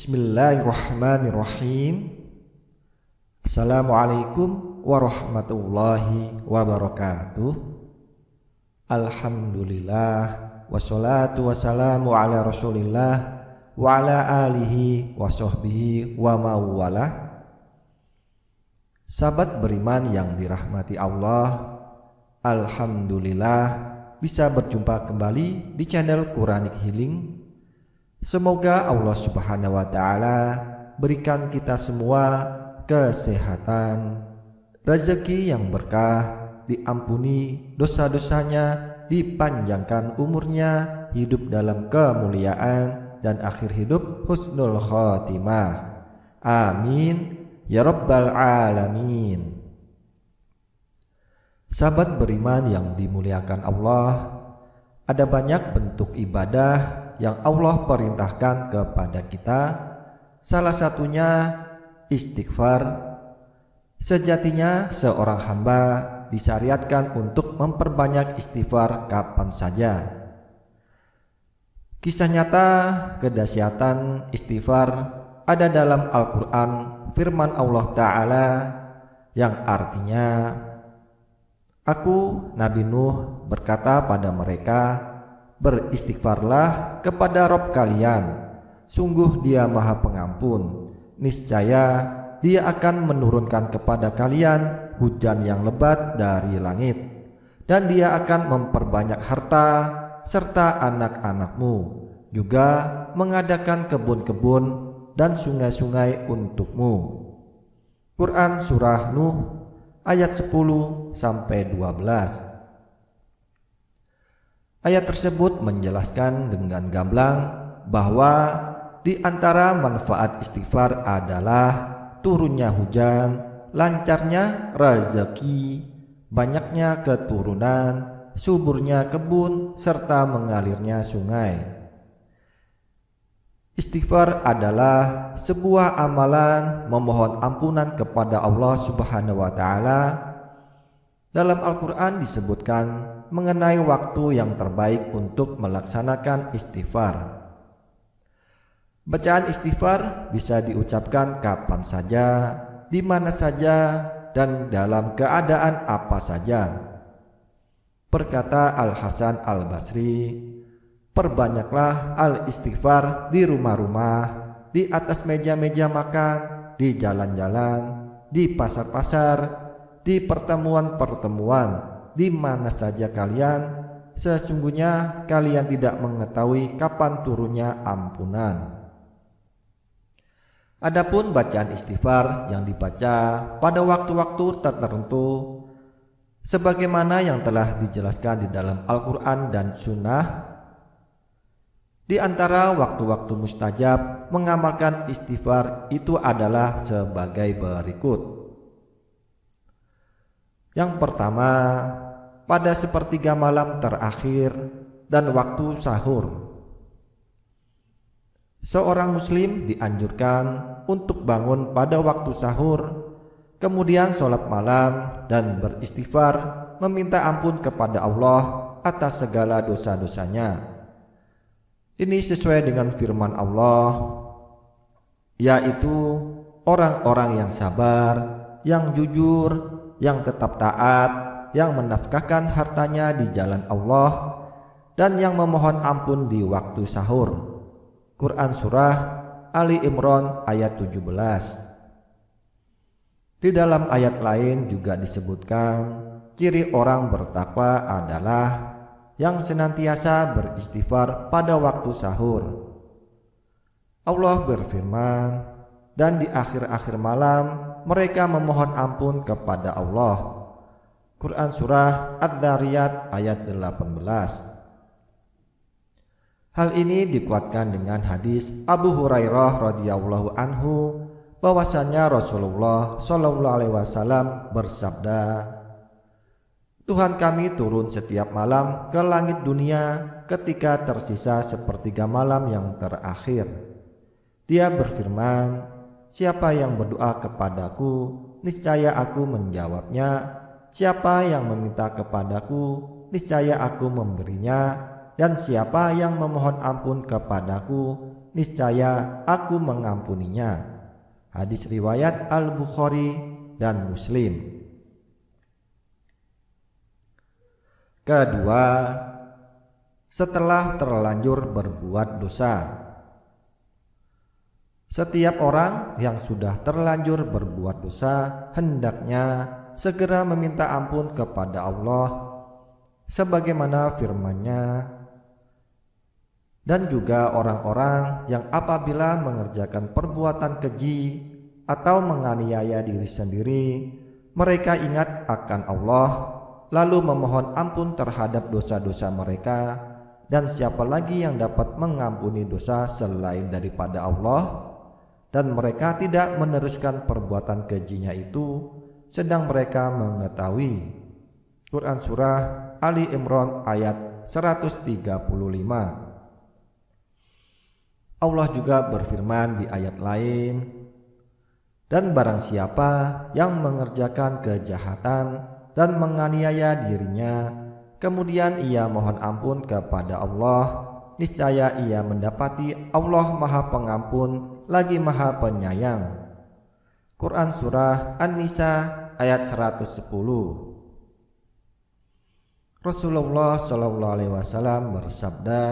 Bismillahirrahmanirrahim. Assalamualaikum warahmatullahi wabarakatuh. Alhamdulillah, wassalatu wassalamu ala rasulillah wa ala alihi wa sahbihi wa mawalah. Sahabat beriman yang dirahmati Allah, alhamdulillah bisa berjumpa kembali di channel Quranic Healing. Semoga Allah Subhanahu wa Ta'ala berikan kita semua kesehatan, rezeki yang berkah, diampuni dosa-dosanya, dipanjangkan umurnya, hidup dalam kemuliaan, dan akhir hidup husnul khotimah. Amin ya rabbal alamin. Sahabat beriman yang dimuliakan Allah, ada banyak bentuk ibadah yang Allah perintahkan kepada kita. Salah satunya istighfar. Sejatinya seorang hamba disyariatkan untuk memperbanyak istighfar kapan saja. Kisah nyata kedahsyatan istighfar ada dalam Al-Quran, firman Allah Ta'ala yang artinya, Aku, Nabi Nuh, berkata pada mereka, beristighfarlah kepada Rabb kalian, sungguh Dia Maha Pengampun. Niscaya Dia akan menurunkan kepada kalian hujan yang lebat dari langit, dan Dia akan memperbanyak harta serta anak-anakmu, juga mengadakan kebun-kebun dan sungai-sungai untukmu. Quran Surah Nuh ayat 10-12. Ayat tersebut menjelaskan dengan gamblang bahwa di antara manfaat istighfar adalah turunnya hujan, lancarnya rezeki, banyaknya keturunan, suburnya kebun, serta mengalirnya sungai. Istighfar adalah sebuah amalan memohon ampunan kepada Allah Subhanahu wa Ta'ala. Dalam Al-Quran disebutkan mengenai waktu yang terbaik untuk melaksanakan istighfar. Bacaan istighfar bisa diucapkan kapan saja, di mana saja, dan dalam keadaan apa saja. Berkata Al-Hasan Al-Basri, perbanyaklah al-istighfar di rumah-rumah, di atas meja-meja makan, di jalan-jalan, di pasar-pasar, di pertemuan-pertemuan, di mana saja kalian. Sesungguhnya kalian tidak mengetahui kapan turunnya ampunan. Adapun bacaan istighfar yang dibaca pada waktu-waktu tertentu, sebagaimana yang telah dijelaskan di dalam Al-Quran dan Sunnah, di antara waktu-waktu mustajab mengamalkan istighfar itu adalah sebagai berikut. Yang pertama, pada sepertiga malam terakhir dan waktu sahur. Seorang muslim dianjurkan untuk bangun pada waktu sahur, kemudian sholat malam dan beristighfar, meminta ampun kepada Allah atas segala dosa-dosanya. Ini sesuai dengan firman Allah, yaitu orang-orang yang sabar, yang jujur, yang tetap taat, yang menafkahkan hartanya di jalan Allah, dan yang memohon ampun di waktu sahur. Quran Surah Ali Imran ayat 17. Di dalam ayat lain juga disebutkan ciri orang bertakwa adalah yang senantiasa beristighfar pada waktu sahur. Allah berfirman, dan di akhir-akhir malam mereka memohon ampun kepada Allah. Quran Surah Adz-Dzariyat ayat 18. Hal ini dikuatkan dengan hadis Abu Hurairah radhiyallahu anhu bahwasanya Rasulullah Shallallahu alaihi wasallam bersabda, Tuhan kami turun setiap malam ke langit dunia ketika tersisa sepertiga malam yang terakhir. Dia berfirman, siapa yang berdoa kepadaku, niscaya aku menjawabnya. Siapa yang meminta kepadaku, niscaya aku memberinya. Dan siapa yang memohon ampun kepadaku, niscaya aku mengampuninya. Hadis riwayat Al-Bukhari dan Muslim. Kedua, setelah terlanjur berbuat dosa. Setiap orang yang sudah terlanjur berbuat dosa hendaknya segera meminta ampun kepada Allah sebagaimana firman-Nya, dan juga orang-orang yang apabila mengerjakan perbuatan keji atau menganiaya diri sendiri, mereka ingat akan Allah lalu memohon ampun terhadap dosa-dosa mereka, dan siapa lagi yang dapat mengampuni dosa selain daripada Allah, dan mereka tidak meneruskan perbuatan kejinya itu sedang mereka mengetahui. Quran Surah Ali Imran ayat 135. Allah juga berfirman di ayat lain, dan barang siapa yang mengerjakan kejahatan dan menganiaya dirinya, kemudian ia mohon ampun kepada Allah, niscaya ia mendapati Allah Maha Pengampun lagi Maha Penyayang. Quran Surah An-Nisa ayat 110. Rasulullah SAW bersabda,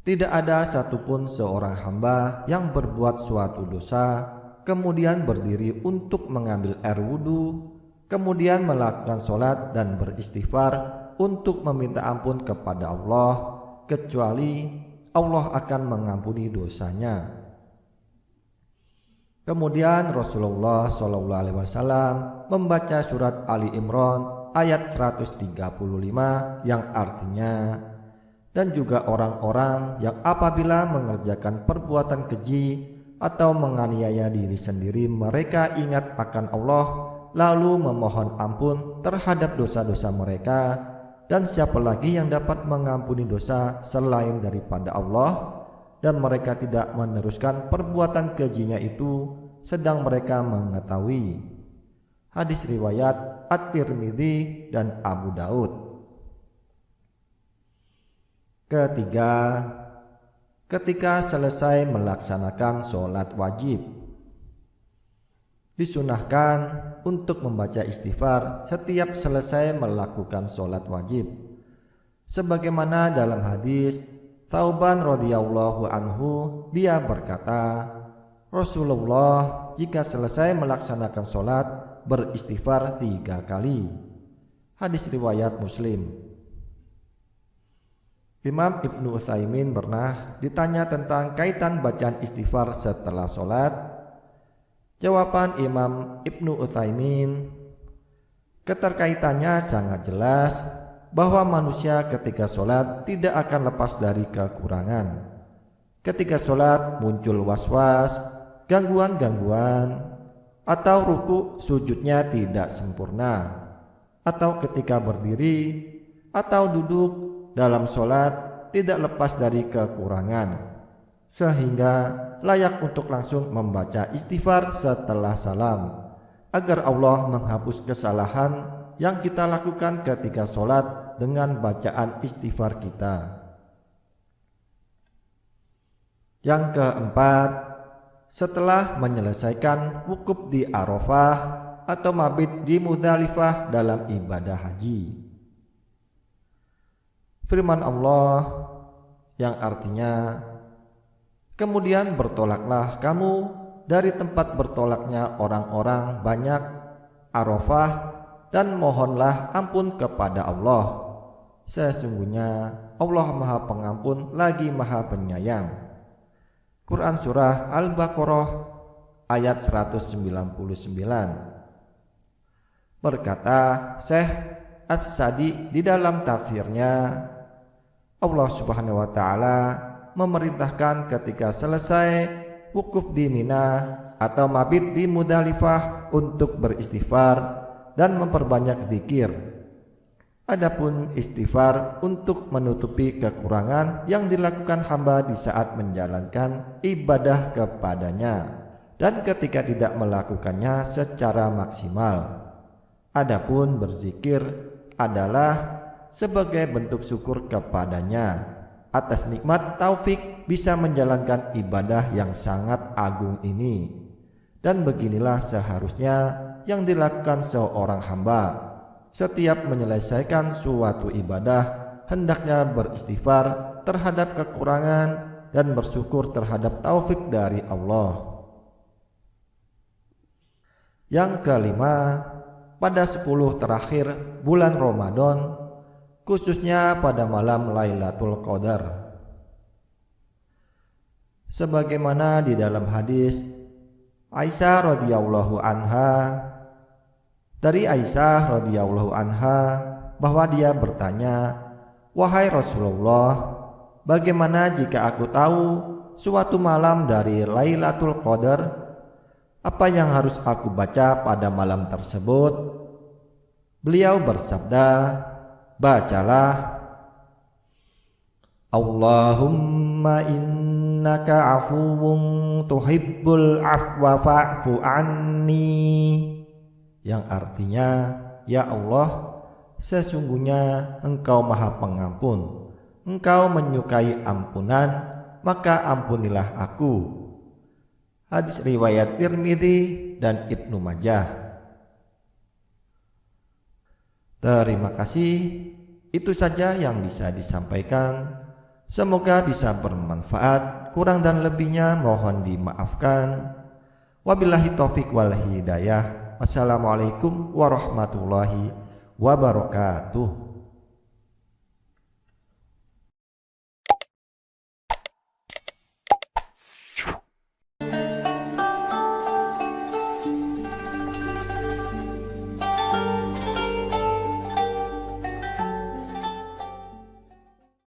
tidak ada satupun seorang hamba yang berbuat suatu dosa, kemudian berdiri untuk mengambil air wudhu, kemudian melakukan sholat dan beristighfar untuk meminta ampun kepada Allah, kecuali Allah akan mengampuni dosanya. Kemudian Rasulullah SAW membaca surat Ali Imran ayat 135 yang artinya, dan juga orang-orang yang apabila mengerjakan perbuatan keji atau menganiaya diri sendiri, mereka ingat akan Allah lalu memohon ampun terhadap dosa-dosa mereka, dan siapa lagi yang dapat mengampuni dosa selain daripada Allah, dan mereka tidak meneruskan perbuatan kejinya itu sedang mereka mengetahui. Hadis riwayat At-Tirmidzi dan Abu Daud. Ketiga, ketika selesai melaksanakan sholat wajib, disunahkan untuk membaca istighfar setiap selesai melakukan sholat wajib, sebagaimana dalam hadis Thauban radhiyallahu anhu, dia berkata, Rasulullah jika selesai melaksanakan sholat beristighfar 3 kali. Hadis riwayat Muslim. Imam Ibnu Utsaimin pernah ditanya tentang kaitan bacaan istighfar setelah sholat. Jawaban Imam Ibnu Utsaimin, keterkaitannya sangat jelas bahwa manusia ketika sholat tidak akan lepas dari kekurangan. Ketika sholat muncul was-was, gangguan-gangguan, atau ruku sujudnya tidak sempurna, atau ketika berdiri atau duduk dalam sholat tidak lepas dari kekurangan, sehingga layak untuk langsung membaca istighfar setelah salam, agar Allah menghapus kesalahan yang kita lakukan ketika sholat dengan bacaan istighfar kita. Yang keempat, setelah menyelesaikan wukuf di Arafah atau mabit di Muzdalifah dalam ibadah haji. Firman Allah yang artinya, kemudian bertolaklah kamu dari tempat bertolaknya orang-orang banyak Arafah, dan mohonlah ampun kepada Allah. Sesungguhnya Allah Maha Pengampun lagi Maha Penyayang. Quran Surah Al-Baqarah ayat 199. Berkata Syekh As-Sadi di dalam tafsirnya, Allah Subhanahu wa taala memerintahkan ketika selesai wukuf di Mina atau mabit di Muzdalifah untuk beristighfar dan memperbanyak zikir. Adapun istighfar untuk menutupi kekurangan yang dilakukan hamba di saat menjalankan ibadah kepadanya dan ketika tidak melakukannya secara maksimal. Adapun berzikir adalah sebagai bentuk syukur kepadanya. atas nikmat taufik bisa menjalankan ibadah yang sangat agung ini. Dan beginilah seharusnya yang dilakukan seorang hamba. Setiap menyelesaikan suatu ibadah, hendaknya beristighfar terhadap kekurangan dan bersyukur terhadap taufik dari Allah. Yang kelima, pada 10 terakhir bulan Ramadan, khususnya pada malam Lailatul Qadar. Sebagaimana di dalam hadis Aisyah radhiyallahu anha, dari Aisyah radhiyallahu anha bahwa dia bertanya, "Wahai Rasulullah, bagaimana jika aku tahu suatu malam dari Lailatul Qadar, apa yang harus aku baca pada malam tersebut?" Beliau bersabda, "Bacalah Allahumma innaka afuwun tuhibbul afwa fa'fu anni." Yang artinya, ya Allah, sesungguhnya Engkau Maha Pengampun, Engkau menyukai ampunan, maka ampunilah aku. Hadis riwayat Tirmidzi dan Ibnu Majah. Terima kasih. Itu saja yang bisa disampaikan. Semoga bisa bermanfaat. Kurang dan lebihnya mohon dimaafkan. Wabillahi taufik wal hidayah. Wassalamualaikum warahmatullahi wabarakatuh.